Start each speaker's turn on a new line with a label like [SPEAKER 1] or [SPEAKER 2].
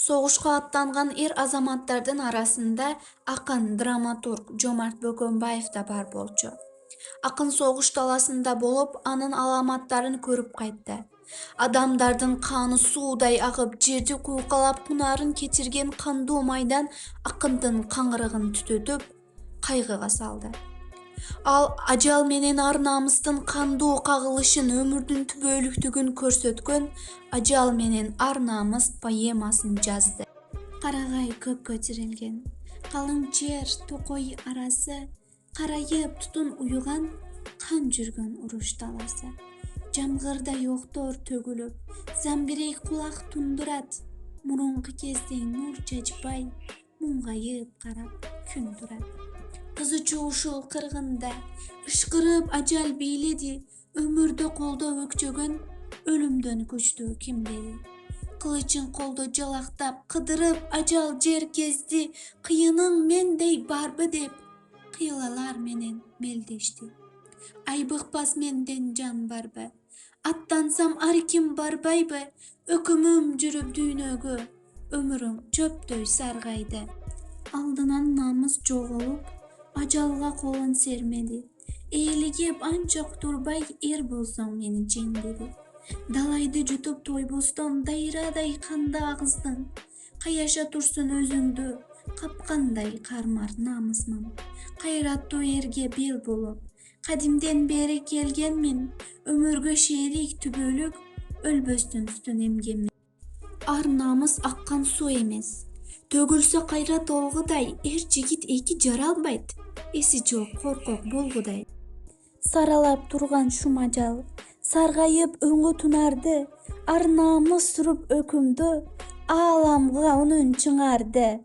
[SPEAKER 1] Согушка аттанган азаматтардын арасында акын, драматург Жомарт Бөкөнбаев да бар болчу. Акын согуш таласында болуп, анын аламаттарын көрүп кайтты. Адамдардын каны суудай агып, жерди куукалап кунарын кетирген кандуу майдан акындын каңырыгын түтөтүп, кайгыга салды. Ал ажал менен ар намыстын кандуу кагылышын, өмүрдүн түбөлүктүгүн көрсөткөн "Ажал менен ар намыс" поэмасын жазды. Карагай көккө тирелген, калың жер токой арасы, карайып тутун уюган, кан жүргөн уруш таласы. Жамгырдай октор төгүлүп, замбирей кулак тундурат, мурунку кездей нур чачпай, муңгайып карап күн турат. Кызычуу ушул кыргында ышкырып ажал бийледи, өмүрдө колдо өкчөгөн, өлүмдөн күчтүү ким деди. Кылычын колдо жалактап, кыдырып ажал жер кезди, кыйының мендей барбы деп, кыйлалар менен мелдешти. Айбыкпас менден жан барбы, аттансам ар ким барбайбы, өкүмүм жүрүп дүйнөгө, өмүрүң чөптөй саргайды. Алдынан намыс жоголуп, ажалга колун сермеди. Ээлигип анча турбай, эр болсоң мени жең деди. Далайды жутуп тойбостон, дайрадай канды агыздың. Каяша турсун өзүңдү, капкандай кармар намысмын. Кайраттуу эрге бел болуп, кадимден бери келгенмин, өмүргө шерик түбөлүк, өлбөстүн үстүн эмгенмин. Ар намыс аккан суу эмес. Төгүлсө кайрат олгудай, эр жигит эки жаралбайт, эси жок коркок болгудай. Саралап турган шум ажал, саргайып өңгө тунарды, ар намыс туруп өкүмдү, ааламга унун чыңарды.